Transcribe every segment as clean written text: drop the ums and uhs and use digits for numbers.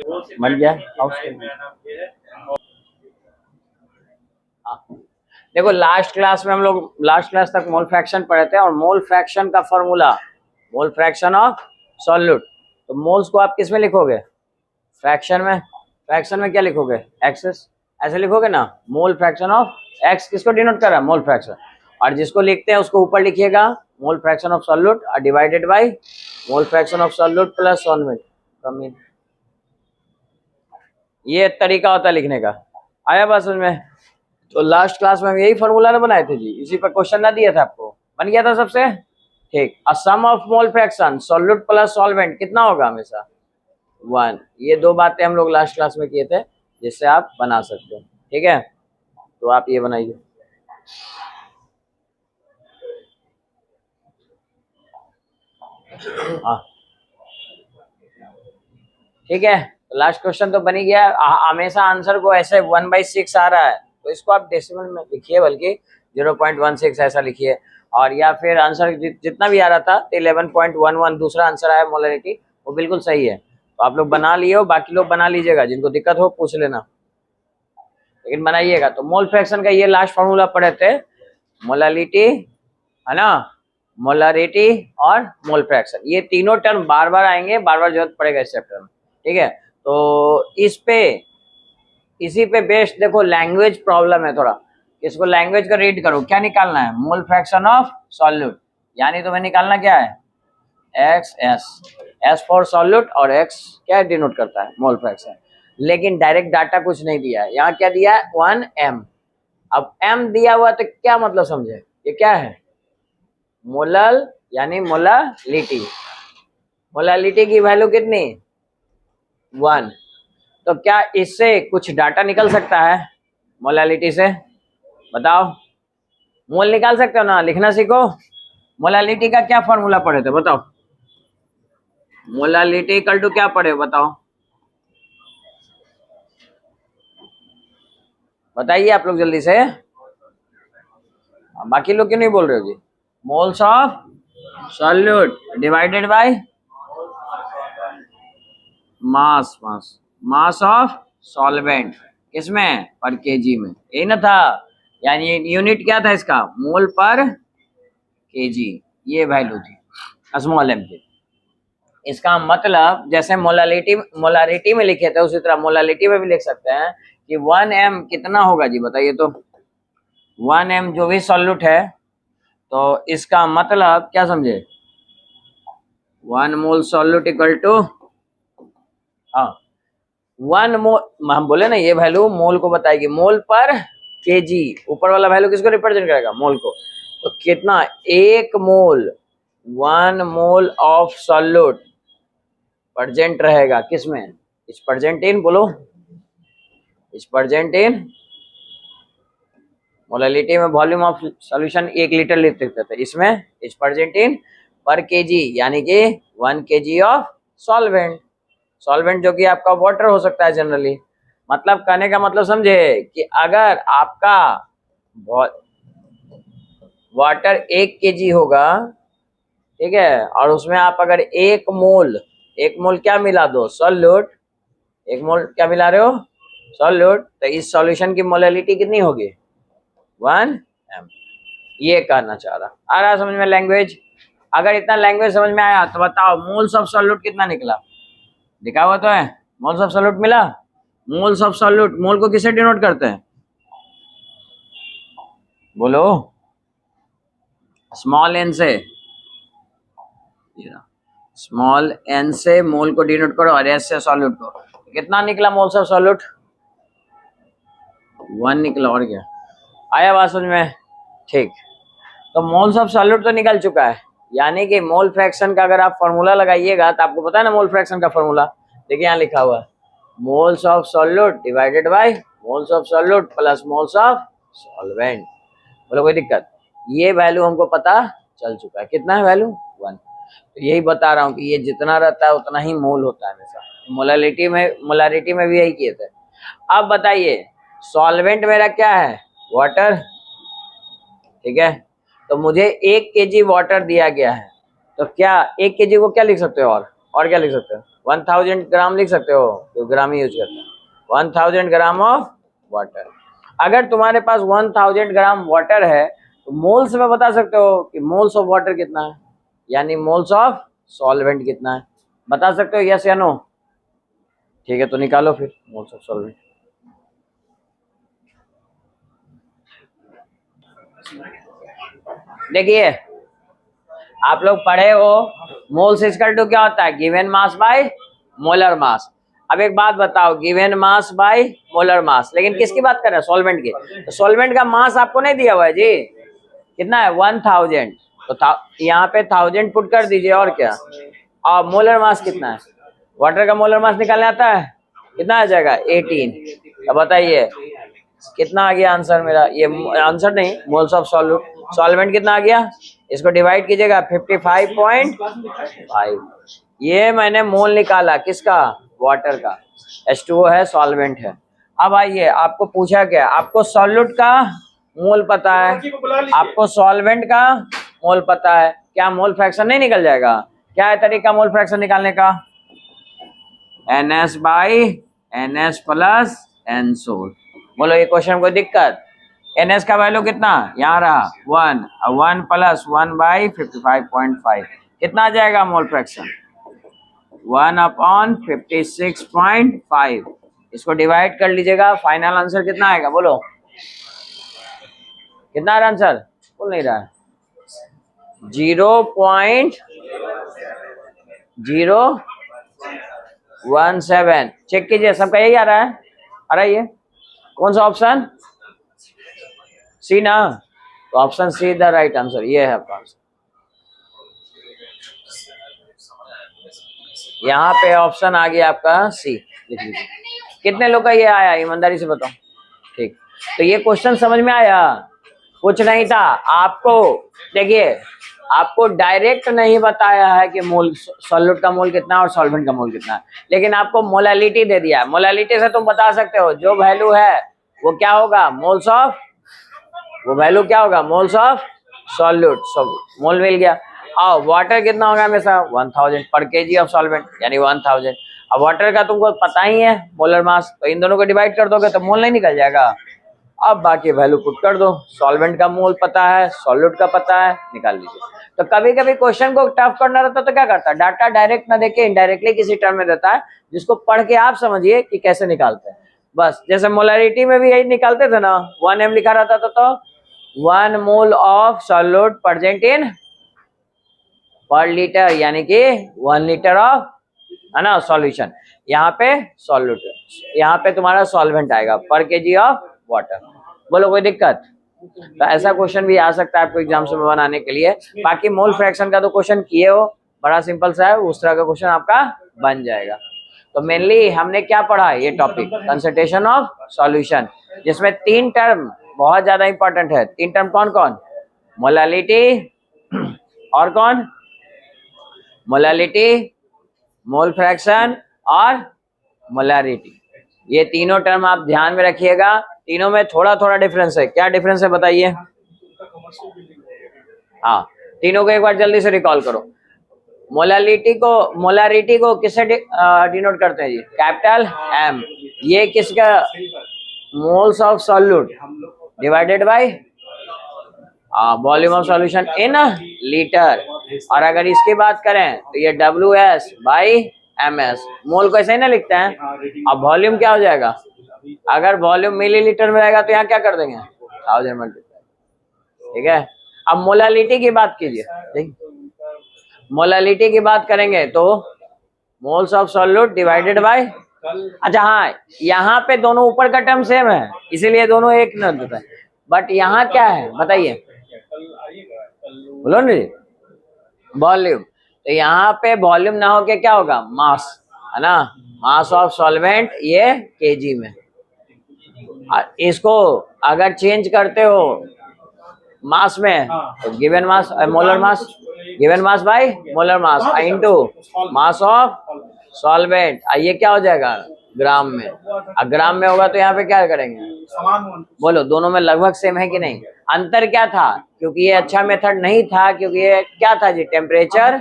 बन गया। देखो लास्ट क्लास में हम लोग लास्ट क्लास तक मोल फ्रैक्शन पढ़े थे और मोल फ्रैक्शन का formula mole fraction of solute. तो मोल्स को आप किस में लिखोगे? फ्रैक्शन में। फ्रैक्शन में क्या लिखोगे? एक्सेस, ऐसे लिखोगे ना। मोल फ्रैक्शन ऑफ एक्स किसको डिनोट कर रहा है? Mole fraction. और जिसको लिखते हैं उसको ऊपर लिखिएगा मोल फ्रैक्शन ऑफ सॉल्यूट और divided by mole fraction of solute plus solvent. कमी ये तरीका होता है लिखने का। आया बात समझ में? तो लास्ट क्लास में हम यही फॉर्मूला ना बनाए थे जी, इसी पर क्वेश्चन ना दिया था आपको, बन गया था सबसे ठीक। A sum of mole fraction solute plus solvent कितना होगा? हमेशा 1। ये दो बातें हम लोग लास्ट क्लास में किए थे जिससे आप बना सकते हो। ठीक है, तो आप ये बनाइए। हाँ ठीक है, तो लास्ट क्वेश्चन तो बन ही गया। हमेशा आंसर को ऐसे 1/6 आ रहा है तो इसको आप डेसिमल में लिखिए, बल्कि 0.16 ऐसा लिखिए। और या फिर आंसर जितना भी आ रहा था 11.11 दूसरा आंसर आया मोलरिटी, वो बिल्कुल सही है। तो आप लोग बना लिए हो, बाकी लोग बना लीजिएगा, जिनको दिक्कत हो पूछ लेना, लेकिन बनाइएगा। तो मोल फ्रैक्शन का ये लास्ट फॉर्मूला पढ़े थे, मोलालिटी है ना, मोलारिटी और मोल फ्रैक्शन। ये तीनों टर्म बार बार आएंगे, बार बार जरूरत पड़ेगा इस चैप्टर में। ठीक है, तो इसी पे बेस्ड देखो लैंग्वेज प्रॉब्लम है थोड़ा, इसको लैंग्वेज का रीड करो। क्या निकालना है? मोल फ्रैक्शन ऑफ सॉल्यूट, यानी तुम्हें निकालना क्या है? X S, S for solute और एक्स क्या डिनोट करता है? Mole fraction. लेकिन डायरेक्ट डाटा कुछ नहीं दिया है, यहाँ क्या दिया है? 1m। अब m दिया हुआ तो क्या मतलब समझे? ये क्या है? मोलल यानी मोलालिटी। मोलालिटी की वैल्यू कितनी? 1। तो क्या इससे कुछ डाटा निकल सकता है मोलालिटी से? बताओ, मोल निकाल सकते हो ना, लिखना सीखो। मोलालिटी का क्या फॉर्मूला पढ़े थे बताओ? मोलालिटी इक्वल टू क्या पढ़े बताओ? बताइए आप लोग जल्दी से, बाकी लोग क्यों नहीं बोल रहे हो जी? Moles of solute divided by mass, mass of solvent किसमें? पर केजी में, यही ना था? यानी यूनिट क्या था इसका? मोल पर केजी, ये वैल्यू थी स्मॉल m की। इसका मतलब जैसे मोलारिटी में लिखे थे उसी तरह मोलालिटी में भी लिख सकते हैं कि 1m कितना होगा जी बताइए तो? 1m जो भी सॉल्यूट है, तो इसका मतलब क्या समझे? 1 मोल सॉल्यूट इक्वल टू, हाँ 1 मोल, हम बोले ना ये वैल्यू मोल को बताएगी, मोल पर केजी। ऊपर वाला वैल्यू किसको रिप्रेजेंट करेगा? मोल को। तो कितना? 1 मोल, 1 मोल ऑफ सॉल्यूट प्रेजेंट रहेगा किसमें? इस प्रेजेंट इन, बोलो इस प्रेजेंट इन मोलालिटी में वॉल्यूम ऑफ सॉल्यूशन 1 लीटर लिख सकते थे, इसमें इस प्रेजेंट इन पर केजी, यानी कि 1 केजी ऑफ सॉल्वेंट। सॉल्वेंट जो कि आपका वाटर हो सकता है जनरली। मतलब कहने का मतलब समझे कि अगर आपका वाटर 1 केजी होगा, ठीक है, और उसमें आप अगर 1 मोल क्या मिला दो? सॉल्यूट। 1 मोल क्या मिला रहे हो? सॉल्यूट। तो इस सॉल्यूशन की मोलालिटी कितनी होगी? 1m। ये कहना चाह रहा, आ रहा समझ में लैंग्वेज? अगर इतना लैंग्वेज समझ में आया तो बताओ मोल्स ऑफ सॉल्यूट कितना निकला? लिखा हुआ तो है, मोल्स ऑफ सॉल्यूट मिला। मोल्स ऑफ सॉल्यूट, मोल को किसे डिनोट करते हैं? बोलो, स्मॉल एन से, स्मॉल एन से मोल को डिनोट करो और एस से सॉल्यूट को। कितना निकला मोल्स ऑफ सॉल्यूट? 1 निकला, और क्या? आया बात समझ में? ठीक, तो मोल्स ऑफ सॉल्यूट तो निकल चुका है, यानी कि मोल फ्रैक्शन का अगर आप फॉर्मूला लगाइएगा तो आपको पता है ना मोल फ्रैक्शन का फॉर्मूला? देखिए यहाँ लिखा हुआ है, moles of solute divided bye moles of solute plus moles of solvent. बोलो कोई दिक्कत? ये वैल्यू हमको पता चल चुका है, कितना है वैल्यू? 1। तो यही बता रहा हूँ कि ये जितना रहता है उतना ही मोल होता है हमेशा। मोलारिटी में भी यही किए थे। अब बताइए सॉल्वेंट मेरा क्या है? वाटर, ठीक है। तो मुझे 1 केजी वाटर दिया गया है, तो क्या 1 केजी को क्या लिख सकते हो? और क्या लिख सकते हो 1000 ग्राम लिख सकते हो, तो ग्राम ही यूज करते हैं। 1000 ग्राम ऑफ वाटर। अगर तुम्हारे पास 1000 ग्राम वाटर है तो मोल्स में बता सकते हो कि मोल्स ऑफ वाटर कितना है, यानी मोल्स ऑफ सॉल्वेंट कितना है, बता सकते हो यस या नो? ठीक है, तो निकालो फिर मोल्स ऑफ सॉल्वेंट। देखिए आप लोग पढ़े हो मोल्स इक्वल टू क्या होता है, given mass by molar mass. अब एक बात बताओ, given mass by molar mass, लेकिन किसकी बात कर रहे हैं, सॉल्वेंट की। तो सॉल्वेंट का मास आपको नहीं दिया हुआ है जी, कितना है 1000, तो यहाँ पे 1000 पुट कर दीजिए और क्या। और मोलर मास कितना है, वाटर का मोलर मास निकालने आता है, कितना आ जाएगा 18। अब बताइए कितना आ गया आंसर मेरा, ये आंसर नहीं, मोल्स ऑफ सॉल्वेंट कितना आ गया, इसको डिवाइड कीजिएगा 55.5। ये मैंने मोल निकाला किसका, वाटर का। H2O है, सॉल्वेंट है। अब आइए आपको पूछा क्या, आपको सॉल्यूट का मोल पता है, आपको सॉल्वेंट का मोल पता है, क्या मोल फ्रैक्शन नहीं निकल जाएगा? क्या है तरीका मोल फ्रैक्शन निकालने का, NS by NS plus N सोल। बोलो ये क्वेश्चन कोई दिक्कत? NS का वैल्यू कितना, यहाँ रहा 1, 1 प्लस 1 बाई 55.5, कितना आ जाएगा मोल फ्रैक्शन 1/56.5। इसको डिवाइड कर लीजिएगा, फाइनल आंसर कितना आएगा, बोलो कितना आ रहा आंसर, बोल नहीं रहा है, 0.017। चेक कीजिए सबका यही आ रहा है, आ रहा है ये, कौन सा ऑप्शन, सी ना, तो option see the right answer, ये है आपका आंसर। यहाँ पे ऑप्शन आ गया आपका सी, लिख लीजिए। कितने लोग का ये आया, ईमानदारी से बताओ। ठीक, तो ये क्वेश्चन समझ में आया, कुछ नहीं था आपको। देखिए आपको डायरेक्ट नहीं बताया है कि मोल सॉल्यूट का मोल कितना और सॉल्वेंट का मोल कितना है, लेकिन आपको मोलालिटी दे दिया है। मोलालिटी से तुम बता सकते हो जो वैल्यू है वो क्या होगा, मोल्स ऑफ, वो वैल्यू क्या होगा, मोल्स ऑफ सॉल्यूट, सब मोल मिल गया। और वाटर कितना होगा हमेशा 1000 पर केजी ऑफ सॉल्वेंट, यानी 1000। अब वाटर का तुमको पता ही है मोलर मास, तो इन दोनों को डिवाइड कर दोगे तो मोल नहीं निकल जाएगा। अब बाकी वैल्यू पुट कर दो, सॉल्वेंट का मोल पता है, सॉल्यूट का पता है, निकाल लीजिए। तो कभी कभी क्वेश्चन को टफ करना रहता है तो क्या करता है, डाटा डायरेक्ट ना देके इनडायरेक्टली किसी टर्म में देता है, जिसको पढ़ के आप समझिए कि कैसे निकालते हैं। बस जैसे मोलरिटी में भी यही निकालते थे ना, 1m लिखा रहता था तो 1 mole of solute present in पर लीटर, यानी कि 1 लीटर ऑफ, है ना, सॉल्यूशन। यहाँ पे सॉल्यूट, यहाँ पे तुम्हारा सॉल्वेंट आएगा पर केजी ऑफ वाटर। बोलो कोई दिक्कत? तो ऐसा क्वेश्चन भी आ सकता है आपको एग्जाम में बनाने के लिए। बाकी मोल फ्रैक्शन का तो क्वेश्चन किए हो, बड़ा सिंपल सा है, उस तरह का क्वेश्चन आपका बन जाएगा। तो मेनली हमने क्या पढ़ा, ये टॉपिक कंसंट्रेशन ऑफ सॉल्यूशन, जिसमें 3 टर्म बहुत ज्यादा इंपॉर्टेंट है। 3 टर्म कौन कौन, मोलालिटी और कौन, मोलालिटी, मोल फ्रैक्शन और मोलारिटी। ये तीनों टर्म आप ध्यान में रखिएगा। तीनों में थोड़ा थोड़ा डिफरेंस है, क्या डिफरेंस है बताइए? हाँ, तीनों को एक बार जल्दी से रिकॉल करो। मोलारिटी को किससे डिनोट करते हैं जी, कैपिटल M। ये किसका, moles of solute divided by volume of solution in litre. और अगर इसकी बात करें तो ये WS बाई MS, मोल को ऐसे ही ना लिखते हैं। अब वॉल्यूम क्या हो जाएगा, अगर वॉल्यूम मिलीलीटर में रहेगा तो यहाँ क्या कर देंगे 1000 मल्टीप्लाई, ठीक है। अब मोलालिटी की बात कीजिए, मोलालिटी की बात करेंगे तो moles of solute divided bye, अच्छा हाँ, यहाँ पे दोनों ऊपर का टर्म सेम है इसीलिए दोनों एक न होता है, बट यहाँ क्या है बताइए, बोलो ना जी, वॉल्यूम। तो यहाँ पे वॉल्यूम ना होके क्या होगा, मास, है ना, मास ऑफ सॉल्वेंट ये केजी में। इसको अगर चेंज करते हो मास में तो given mass, molar mass, given mass by molar mass into mass of solvent, ये क्या हो जाएगा ग्राम में। अब ग्राम में होगा तो यहाँ पे क्या करेंगे, बोलो दोनों में लगभग सेम है कि नहीं। अंतर क्या था, क्योंकि ये अच्छा मेथड नहीं था, क्योंकि ये क्या था जी, टेम्परेचर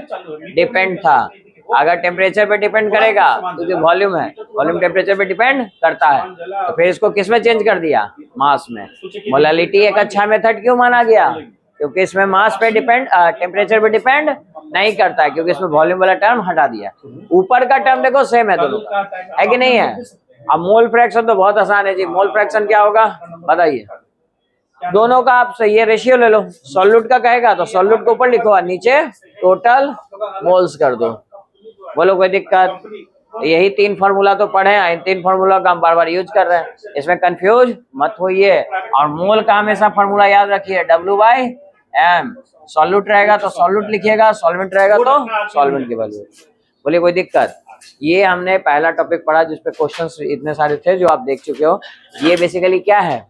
डिपेंड था। अगर टेम्परेचर पे डिपेंड करेगा क्योंकि वॉल्यूम है, वॉल्यूम टेम्परेचर पे डिपेंड करता है, तो फिर इसको किस में चेंज कर दिया, मास में। मोलालिटी एक अच्छा मेथड क्यों माना गया, क्योंकि इसमें मास पे डिपेंड, टेम्परेचर पे डिपेंड नहीं करता है, क्योंकि इसमें वॉल्यूम वाला टर्म हटा दिया। ऊपर का टर्म देखो सेम है दोनों का, है कि नहीं है। अब मोल फ्रैक्शन तो बहुत आसान है जी, मोल फ्रैक्शन क्या होगा बताइए, दोनों का आप सही है रेशियो ले लो, सॉल्यूट का कहेगा तो सॉल्यूट को ऊपर लिखो और नीचे टोटल मोल्स कर दो, बोलो कोई दिक्कत। यही 3 फार्मूला तो पढ़े हैं, इन 3 फार्मूला का हम बार बार यूज कर रहे हैं, इसमें कंफ्यूज मत होइए। और मोल का हमेशा फार्मूला याद रखिए, W/M, सॉल्यूट रहेगा तो सॉल्यूट लिखिएगा, सॉल्वेंट रहेगा तो सॉल्वेंट की वैल्यू। बोलिए कोई दिक्कत। ये हमने पहला टॉपिक पढ़ा जिसपे क्वेश्चंस इतने सारे थे जो आप देख चुके हो। ये बेसिकली क्या है,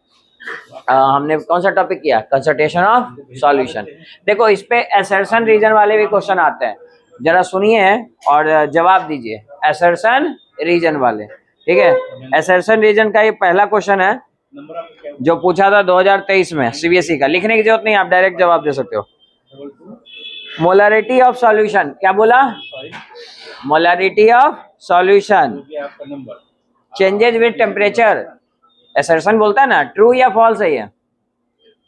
हमने कौन सा टॉपिक किया, कंसंट्रेशन ऑफ सॉल्यूशन। देखो इस पे असर्शन रीजन वाले भी क्वेश्चन आते हैं, जरा सुनिए और जवाब दीजिए, असर्शन रीजन वाले, ठीक है। असर्शन रीजन का ये पहला क्वेश्चन है जो पूछा था 2023 में सीबीएसई का, लिखने की जरूरत नहीं, आप डायरेक्ट जवाब दे सकते हो। मोलारिटी ऑफ सॉल्यूशन, क्या बोला, molarity of solution changes with temperature, assertion बोलता है ना, ट्रू या फॉल्स है ये,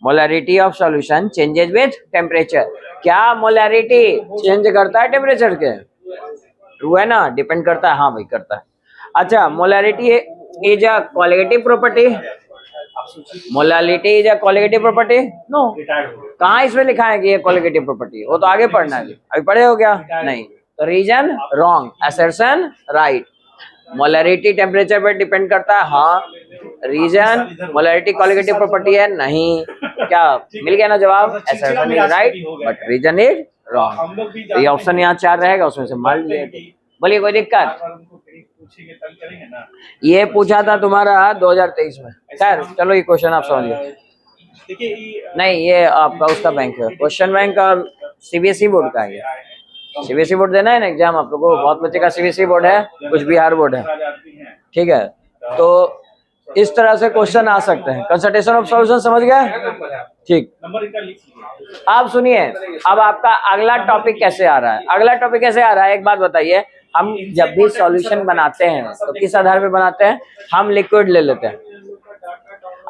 molarity of solution changes with temperature. क्या मोलारिटी चेंज करता है टेम्परेचर के, ट्रू है ना, डिपेंड करता है, हाँ भाई करता है। अच्छा, molarity is a qualitative property, molarity is a qualitative property, no, कहाँ इसमें लिखा है कि ये क्वालिटेटिव प्रॉपर्टी, वो तो आगे पढ़ना है, अभी पढ़े हो क्या, नहीं, तो reason wrong, assertion right. Molarity temperature पर डिपेंड करता है, हाँ, रीजन मोलारिटी क्वालिटेटिव प्रॉपर्टी है, नहीं, क्या मिल गया ना जवाब, assertion is right but reason is wrong. तो ये ऑप्शन यहाँ 4 रहेगा, उसमें से मान लीजिए। बोलिए कोई दिक्कत, ये पूछा था तुम्हारा 2023 में, खैर चलो ये क्वेश्चन आप समझ गए। नहीं ये आपका उसका बैंक है, क्वेश्चन बैंक और सीबीएसई बोर्ड का है, सीबीएसई बोर्ड देना है ना एग्जाम आप लोगों को, बहुत बच्चे का सीबीएसई बोर्ड है, कुछ बिहार बोर्ड है, ठीक है। तो इस तरह से क्वेश्चन आ सकते हैं। कंसंट्रेशन ऑफ सॉल्यूशन समझ गए, ठीक। आप सुनिए, अब आपका अगला टॉपिक कैसे आ रहा है, अगला टॉपिक कैसे आ रहा है एक बात बताइए। हम जब भी सॉल्यूशन बनाते हैं तो किस आधार पे बनाते हैं, हम लिक्विड ले लेते हैं।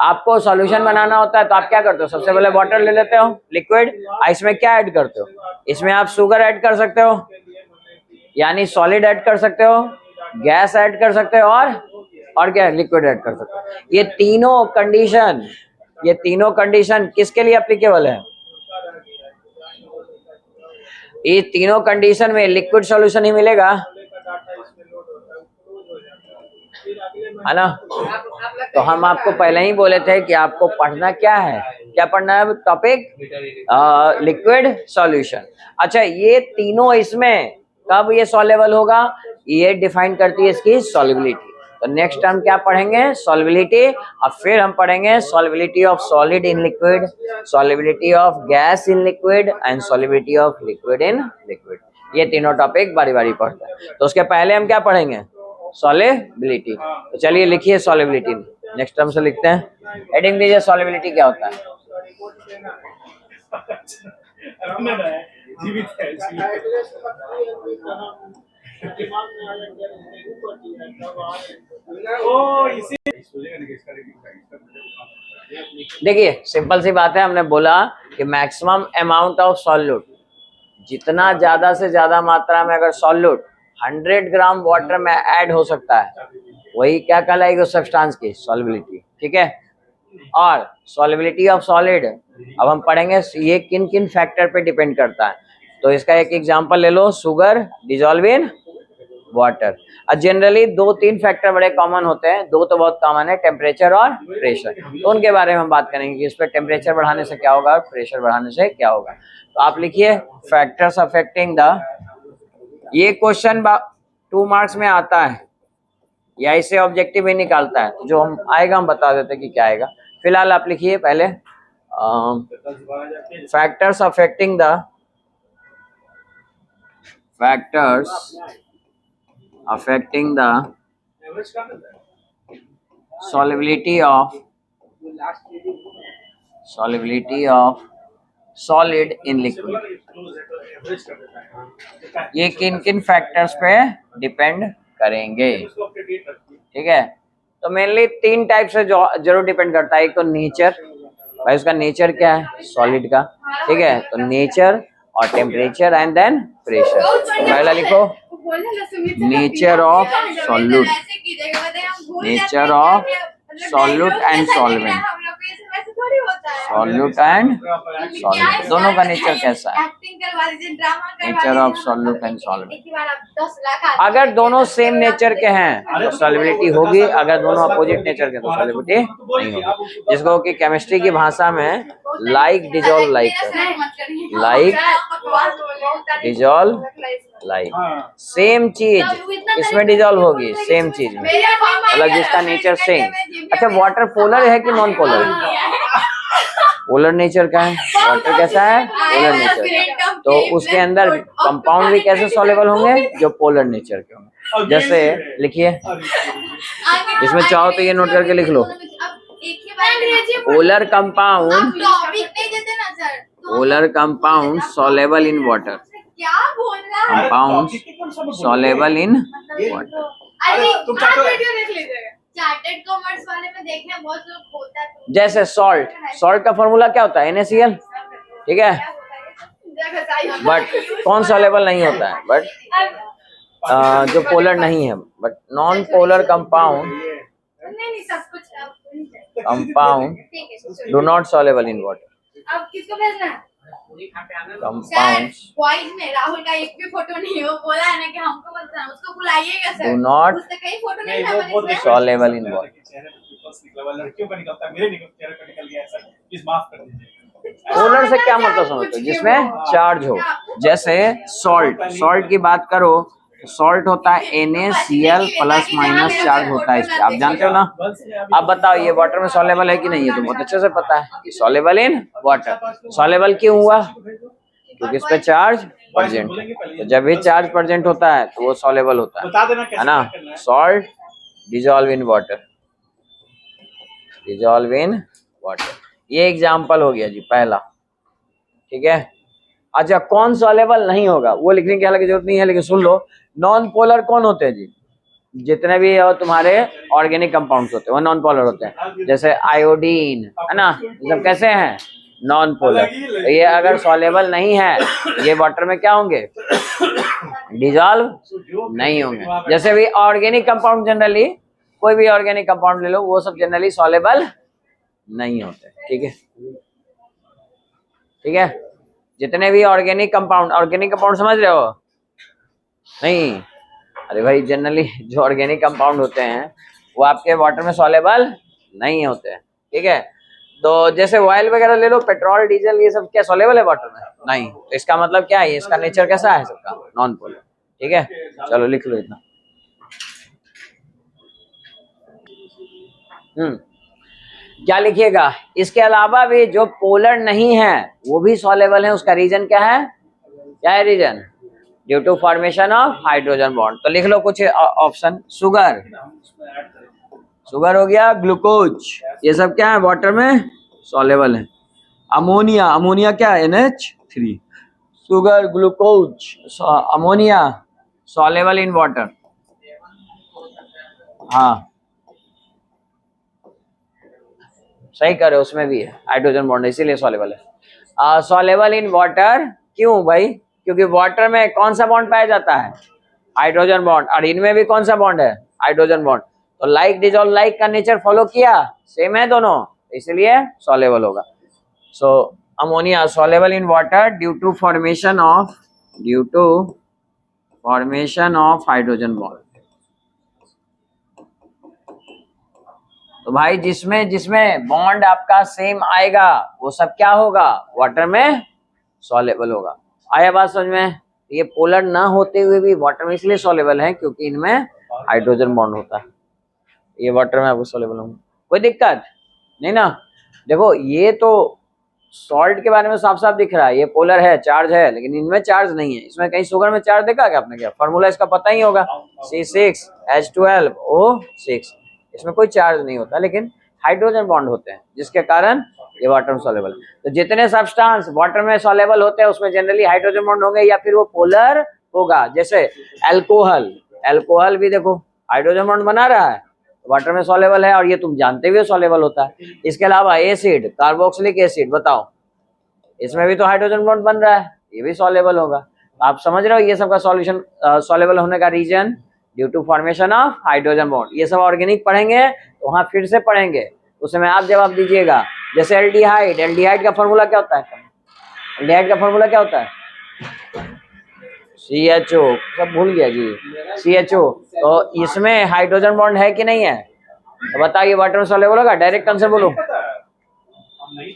आपको सॉल्यूशन बनाना होता है तो आप क्या करते हो, सबसे पहले वाटर ले लेते हो लिक्विड, इसमें क्या ऐड करते हो, इसमें आप शुगर ऐड कर सकते हो, यानी सॉलिड ऐड कर सकते हो, गैस ऐड कर सकते हो और क्या, लिक्विड ऐड कर सकते हो। ये तीनों कंडीशन किसके लिए एप्लीकेबल है, ये तीनों कंडीशन में लिक्विड सॉल्यूशन ही मिलेगा, है ना। तो हम आपको पहले ही बोले थे कि आपको पढ़ना क्या है, क्या पढ़ना है टॉपिक, लिक्विड सॉल्यूशन। अच्छा, ये तीनों इसमें कब ये सॉल्युबल होगा, ये डिफाइन करती है इसकी सॉल्युबिलिटी। तो नेक्स्ट टर्म क्या पढ़ेंगे, सॉल्युबिलिटी, और फिर हम पढ़ेंगे solubility of solid in liquid, solubility of gas in liquid and solubility of liquid in liquid. ये तीनों टॉपिक बारी बारी पढ़ते हैं। तो उसके पहले हम क्या पढ़ेंगे, सॉल्युबिलिटी। तो चलिए लिखिए सॉल्युबिलिटी, नेक्स्ट टर्म से लिखते हैं, हेडिंग दीजिए सॉल्युबिलिटी क्या होता है। देखिए सिंपल सी बात है, हमने बोला कि मैक्सिमम अमाउंट ऑफ सॉल्यूट, जितना ज्यादा से ज्यादा मात्रा में अगर सॉल्यूट 100 ग्राम वाटर में ऐड हो सकता है, वही क्या कहलाएगी उस सब्सटेंस की, सॉल्युबिलिटी, ठीक है। और सॉल्युबिलिटी ऑफ सॉलिड, अब हम पढ़ेंगे ये किन किन फैक्टर पे डिपेंड करता है। तो इसका एक एग्जांपल ले लो, शुगर डिसॉल्व इन वाटर। और जनरली 2-3 फैक्टर बड़े कॉमन होते हैं, 2 तो बहुत कॉमन है, टेम्परेचर और प्रेशर। तो उनके बारे में हम बात करेंगे कि इस पर टेम्परेचर बढ़ाने से क्या होगा और प्रेशर बढ़ाने से क्या होगा। तो आप लिखिए फैक्टर्स अफेक्टिंग द, ये क्वेश्चन 2 मार्क्स में आता है या इसे ऑब्जेक्टिव ही निकालता है, तो जो हम आएगा हम बता देते हैं कि क्या आएगा। फिलहाल आप लिखिए पहले factors affecting the, factors affecting the solubility of solid in liquid. ये किन किन फैक्टर्स पे डिपेंड करेंगे, ठीक है। तो मेनली 3 टाइप से जरूर डिपेंड करता है। एक तो नेचर, भाई उसका नेचर क्या है सॉलिड का, ठीक है। तो नेचर और टेम्परेचर एंड देन प्रेशर। पहला लिखो nature of solute, nature of solute and solvent, solute and solvent दोनों का नेचर कैसा है, nature of solute and solvent. अगर दोनों सेम नेचर के हैं तो सॉल्युबिलिटी होगी, अगर दोनों अपोजिट नेचर के तो सॉल्युबिलिटी नहीं होगी, जिसको कि केमिस्ट्री की भाषा में like dissolve like, like dissolve like. Same चीज इसमें डिजॉल्व होगी सेम चीज में, मतलब जिसका नेचर सेम। अच्छा वाटर पोलर है कि नॉन पोलर है? पोलर नेचर का है। वाटर कैसा है? Polar nature. तो उसके अंदर कंपाउंड भी कैसे सॉल्युबल होंगे? जो पोलर नेचर के होंगे। जैसे लिखिए, इसमें चाहो तो ये नोट करके लिख लो, polar compound, polar compound soluble in water, compound soluble in water. Chartered commerce वाले में देखने बहुत लोग होता है। जैसे सॉल्ट, सॉल्ट का फॉर्मूला क्या होता है? NaCl, ठीक है। बट कौन सॉल्युबल नहीं होता है? बट जो पोलर नहीं है, but non polar compound, compound do not soluble in water. अब किसको भेजना है? कंपाउंड्स बॉयज में राहुल का एक भी फोटो नहीं है, वो बोला है ना कि हमको बोलता है, उसको बुलाइएगा सर। डू नॉट उससे कई फोटो नहीं है सॉल्युबल इन वाटर। लड़कियों का निकलता है, मेरे चेहरे का निकल गया सर, प्लीज माफ कर दीजिए। पोलर से क्या मतलब समझते हो? जिसमें चार्ज हो। जैसे सॉल्ट, सॉल्ट की बात करो, सॉल्ट होता है NaCl प्लस माइनस चार्ज होता है इस पे, आप जानते हो ना। अब बताओ ये वाटर में सॉल्युबल है कि नहीं है? तो बहुत अच्छे से पता है, सॉल्युबल इन वाटर। सॉल्युबल क्यों हुआ? क्योंकि इस पे चार्ज प्रेजेंट है। तो जब भी चार्ज प्रेजेंट होता है तो वो सॉल्युबल होता है ना। Salt dissolve in water, dissolve in water. ये एग्जाम्पल हो गया जी पहला, ठीक है। अच्छा कौन सॉल्युबल नहीं होगा वो लिखने की हालांकि जरूरत नहीं है, लेकिन सुन लो, नॉन पोलर कौन होते हैं जी? जितने भी तुम्हारे ऑर्गेनिक कंपाउंड्स होते हैं वो नॉन पोलर होते हैं। जैसे आयोडीन है ना, ये सब कैसे हैं? Non polar. तो ये अगर सॉल्युबल नहीं है ये वाटर में क्या होंगे? डिजॉल्व नहीं होंगे। जैसे भी ऑर्गेनिक कंपाउंड जनरली, कोई भी ऑर्गेनिक कंपाउंड ले लो, वो सब जनरली सॉल्युबल नहीं होते, ठीक है, ठीक है। जितने भी ऑर्गेनिक कंपाउंड समझ रहे हो? नहीं, अरे भाई जनरली जो ऑर्गेनिक कंपाउंड होते हैं वो आपके वाटर में सॉल्युबल नहीं होते हैं, ठीक है। तो जैसे ऑयल वगैरह ले लो, पेट्रोल डीजल, ये सब क्या सॉल्युबल है वाटर में? नहीं। तो इसका मतलब क्या है? इसका नेचर कैसा है सबका? नॉन पोलर, ठीक है। चलो लिख लो इतना। क्या लिखिएगा? इसके अलावा भी जो पोलर नहीं है वो भी सॉल्युबल है। उसका रीजन क्या है? क्या है रीजन? Due to formation of hydrogen bond. तो लिख लो कुछ ऑप्शन। शुगर, शुगर हो गया, ग्लूकोज, ये सब क्या है? वाटर में सॉल्युबल है। अमोनिया, अमोनिया क्या है? NH3। Sugar, glucose, ammonia soluble in water. हाँ सही कर रहे हो, उसमें भी है हाइड्रोजन बॉन्ड, इसीलिए सॉल्युबल है। सॉल्युबल इन वाटर क्यों भाई? क्योंकि वाटर में कौन सा बॉन्ड पाया जाता है? Hydrogen bond. और इनमें भी कौन सा बॉन्ड है? Hydrogen bond. तो लाइक डिजॉल्व लाइक का नेचर फॉलो किया, सेम है दोनों, इसलिए सॉल्युबल होगा। So ammonia soluble in water due to formation of hydrogen bond. तो भाई जिसमें जिसमें बॉन्ड आपका सेम आएगा वो सब क्या होगा? वाटर में सॉल्युबल होगा। आया बात समझ में? ये पोलर ना होते हुए भी वाटर में इसलिए सॉल्युबल है क्योंकि इनमें हाइड्रोजन बॉन्ड होता है। ये वाटर में आपको सॉल्युबल होंगे, कोई दिक्कत नहीं ना। देखो ये तो सॉल्ट के बारे में साफ साफ दिख रहा है, ये पोलर है, चार्ज है, लेकिन इनमें चार्ज नहीं है। इसमें कहीं शुगर में चार्ज देखा क्या आपने? क्या फॉर्मूला इसका पता ही होगा, C6H12O6। इसमें कोई चार्ज नहीं होता, लेकिन हाइड्रोजन बॉन्ड होते हैं जिसके कारण ये वाटर में सॉलेबल है। तो जितने सब्सटेंस वाटर में सॉलेबल होते हैं उसमें जनरली हाइड्रोजन बॉन्ड होंगे या फिर वो पोलर होगा। जैसे अल्कोहल, अल्कोहल भी देखो हाइड्रोजन बॉन्ड बना रहा है, वाटर में सॉलेबल है, और ये तुम जानते हुए सॉलेबल होता है। इसके अलावा एसिड, कार्बोक्सिलिक एसिड, बताओ इसमें भी तो हाइड्रोजन बॉन्ड बन रहा है, ये भी सॉलेबल होगा। आप समझ रहे हो ये सब का सॉल्यूशन सॉलेबल होने का reason due to formation of hydrogen bond. ये सब ऑर्गेनिक पढ़ेंगे तो वहां फिर से पढ़ेंगे, उसमें आप जवाब दीजिएगा। जैसे एल्डिहाइड, एल्डिहाइड का फॉर्मूला क्या होता है? एल्डिहाइड का फॉर्मूला क्या होता है? CHO, सब भूल गया जी, CHO। तो इसमें हाइड्रोजन बॉन्ड है कि नहीं है? तो बताइए वाटर में सॉलेबल होगा? डायरेक्ट आंसर बोलो।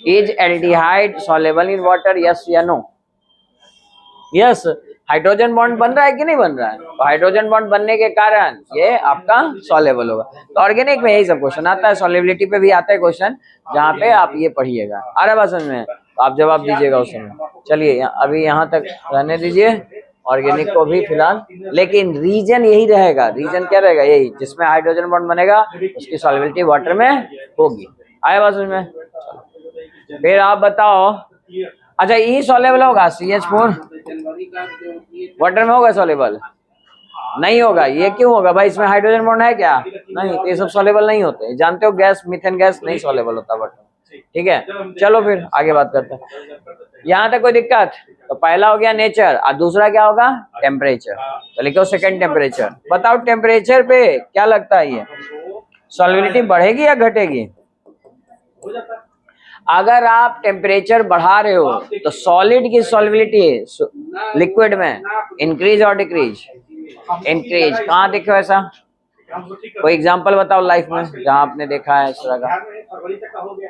Is aldehyde soluble in water, yes या नो? यस, हाइड्रोजन बॉन्ड बन रहा है कि नहीं बन रहा है? तो हाइड्रोजन बॉन्ड बनने के कारण ये आपका सॉलेबल होगा। तो ऑर्गेनिक में यही सब क्वेश्चन आता है, सॉलेबिलिटी पे भी आता है क्वेश्चन, जहाँ पे आप ये पढ़िएगा। आ रहा बात समझ में? तो आप जवाब दीजिएगा उस समय। चलिए अभी यहाँ तक रहने दीजिए ऑर्गेनिक को भी फिलहाल, लेकिन रीजन यही रहेगा। रीजन क्या रहेगा? यही, जिसमें हाइड्रोजन बॉन्ड बनेगा उसकी सॉल्युबिलिटी वाटर में होगी। आया बात समझ में? फिर आप बताओ, अच्छा ई सॉल्युबल होगा CH4 वाटर में होगा सॉल्युबल? नहीं होगा। ये क्यों होगा भाई? इसमें हाइड्रोजन बॉन्ड है क्या? नहीं, तो ये सब सॉल्युबल नहीं होते। जानते हो गैस, मीथेन गैस नहीं सॉल्युबल होता वाटर में। ठीक है, चलो फिर आगे बात करते हैं। यहाँ तक कोई दिक्कत? तो पहला हो गया नेचर, और दूसरा क्या होगा? टेम्परेचर। तो लिखो सेकंड टेम्परेचर। बताओ टेम्परेचर पे क्या लगता है, ये सॉल्युबिलिटी बढ़ेगी या घटेगी? अगर आप टेम्परेचर बढ़ा रहे हो तो सॉलिड की सॉल्युबिलिटी लिक्विड में इंक्रीज और डिक्रीज? इंक्रीज। कहाँ देखो ऐसा? कोई एग्जांपल बताओ लाइफ में जहाँ आपने देखा है इस तरह का।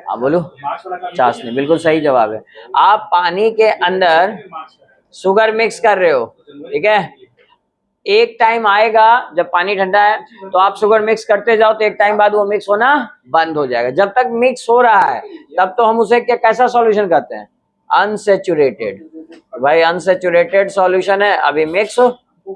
हाँ बोलो। चाशनी, बिल्कुल सही जवाब है। आप पानी के अंदर शुगर मिक्स कर रहे हो, ठीक है, एक टाइम आएगा जब पानी ठंडा है तो आप शुगर मिक्स करते जाओ, तो एक टाइम बाद वो मिक्स होना बंद हो जाएगा। जब तक मिक्स हो रहा है तब तो हम उसे क्या, कैसा सॉल्यूशन कहते हैं? अनसेचुरेटेड। भाई अनसेचुरेटेड सॉल्यूशन है, अभी मिक्स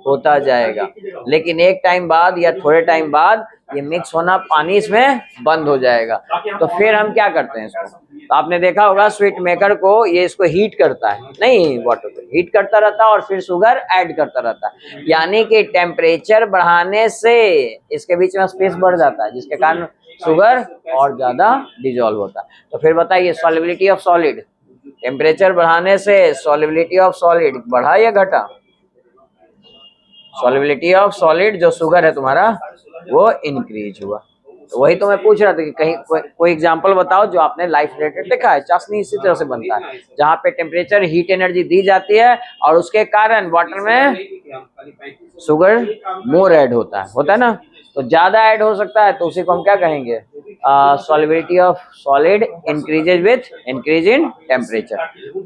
होता जाएगा, लेकिन एक टाइम बाद या थोड़े टाइम बाद ये मिक्स होना, पानी इसमें बंद हो जाएगा। तो फिर हम क्या करते हैं इसको? तो आपने देखा होगा स्वीट मेकर को, ये इसको हीट करता है, नहीं वाटर को हीट करता रहता है और फिर शुगर ऐड करता रहता है। यानी कि टेम्परेचर बढ़ाने से इसके बीच में स्पेस बढ़ जाता है, जिसके कारण शुगर और ज्यादा डिजोल्व होता है। तो फिर बताइए सॉल्युबिलिटी ऑफ सॉलिड, टेम्परेचर बढ़ाने से सॉल्युबिलिटी ऑफ सॉलिड बढ़ा या घटा? सॉल्युबिलिटी ऑफ सॉलिड जो शुगर है तुम्हारा वो इंक्रीज हुआ। तो वही तो मैं पूछ रहा था कि कहीं कोई एग्जांपल बताओ जो आपने लाइफ रिलेटेड देखा है। चाशनी इसी तरह से बनता है, जहाँ पे टेम्परेचर हीट एनर्जी दी जाती है और उसके कारण वाटर में शुगर मोर ऐड होता है ना, तो ज्यादा ऐड हो सकता है, तो उसी को हम क्या कहेंगे? Solubility of solid increases with increase in temperature.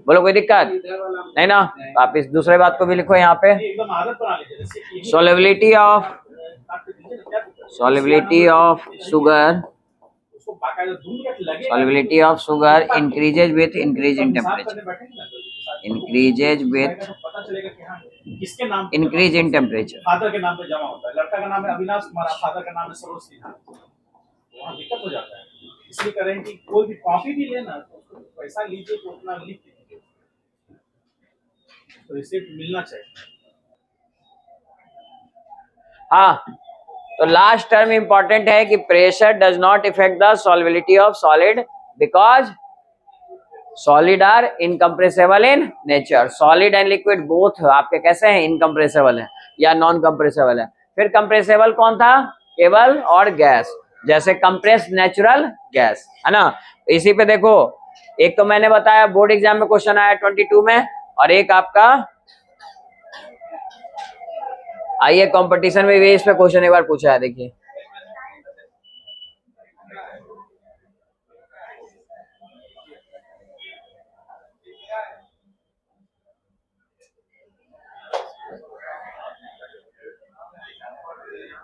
बोलो कोई दिक्कत नहीं ना? आप इस दूसरे बात को भी लिखो यहाँ पे। Solubility of sugar, solubility of sugar increases with increase in temperature, increases with increase in temperature। Father के नाम पे जमा होता है, लड़का का नाम है अविनाश कुमार, फादर का नाम है सरोज सिन्हा, वहाँ दिक्कत हो जाता है। इसलिए करें कि कोई भी कॉपी भी लेना तो पैसा लीजिए तो उतना लिख दीजिए, तो रिसिप्ट मिलना चाहिए। हाँ, तो लास्ट टर्म इंपॉर्टेंट है कि pressure does not effect the solubility of solid because solid are incompressible in nature. Solid and liquid both आपके कैसे हैं? इनकम्प्रेसिबल है या नॉन कंप्रेसिबल है। फिर कंप्रेसिबल कौन था? केवल और गैस, जैसे कंप्रेस नेचुरल गैस, है ना। इसी पे देखो, एक तो मैंने बताया बोर्ड एग्जाम में क्वेश्चन आया 22 में, और एक आपका आइए कंपटीशन में भी इस पे क्वेश्चन एक बार पूछा है, देखिए।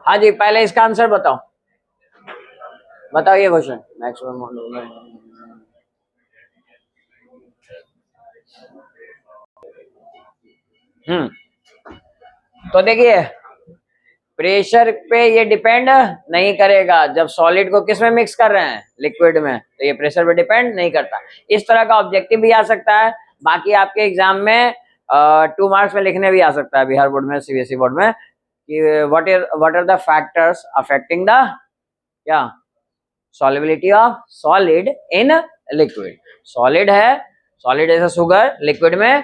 हाँ जी, पहले इसका आंसर बताओ, बताओ ये क्वेश्चन मैक्सिमम। तो देखिए प्रेशर पे ये डिपेंड नहीं करेगा। जब सॉलिड को किस में मिक्स कर रहे हैं, लिक्विड में, तो ये प्रेशर पे डिपेंड नहीं करता। इस तरह का ऑब्जेक्टिव भी आ सकता है। बाकी आपके एग्जाम में 2 मार्क्स में लिखने भी आ सकता है, बिहार बोर्ड में, सीबीएसई बोर्ड में, कि what are the factors affecting the क्या solubility of solid in liquid. Solid है, solid as a sugar, liquid में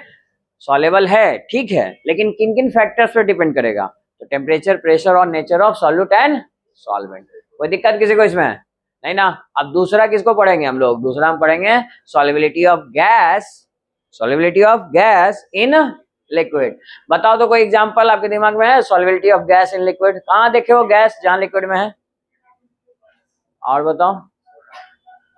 सॉल्युबल है, ठीक है, लेकिन किन किन फैक्टर्स पे डिपेंड करेगा? तो टेम्परेचर, प्रेशर और nature of solute and solvent. कोई दिक्कत किसी को इसमें? नहीं ना। अब दूसरा किसको पढ़ेंगे हम लोग? दूसरा हम पढ़ेंगे solubility of gas, solubility of gas in liquid. बताओ तो कोई एग्जांपल आपके दिमाग में है solubility of gas in liquid? कहाँ देखे हो गैस जहां लिक्विड में है? और बताओ।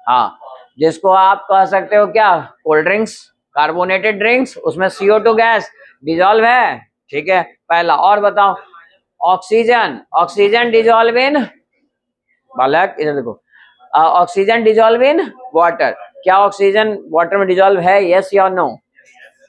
हाँ, जिसको आप कह सकते हो क्या, कोल्ड ड्रिंक्स, कार्बोनेटेड ड्रिंक्स, उसमें CO2 गैस डिजॉल्व है, ठीक है, पहला। और बताओ, ऑक्सीजन, ऑक्सीजन डिजॉल्व इन, बालक इधर देखो, ऑक्सीजन डिजॉल्व इन वाटर। क्या ऑक्सीजन वाटर में डिजॉल्व है? यस या नो?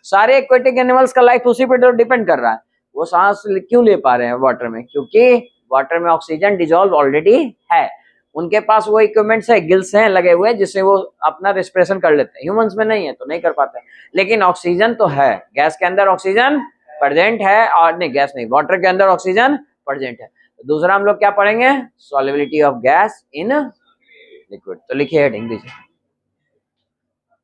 सारे एक्वेटिक एनिमल्स का लाइफ उसी पे डिपेंड कर रहा है। वो सांस क्यों ले पा रहे हैं वाटर में? क्योंकि वाटर में ऑक्सीजन डिजॉल्व ऑलरेडी है। उनके पास वो इक्विपमेंट्स है, गिल्स हैं लगे हुए, जिससे वो अपना रेस्पिरेशन कर लेते हैं। ह्यूमंस में नहीं है तो नहीं कर पाते, लेकिन ऑक्सीजन तो है, गैस के अंदर ऑक्सीजन प्रेजेंट है, और नहीं, गैस नहीं, वाटर के अंदर ऑक्सीजन प्रेजेंट है। तो दूसरा हम लोग क्या पढ़ेंगे? Solubility of gas in liquid. तो लिखिए हेडिंग दीजिए।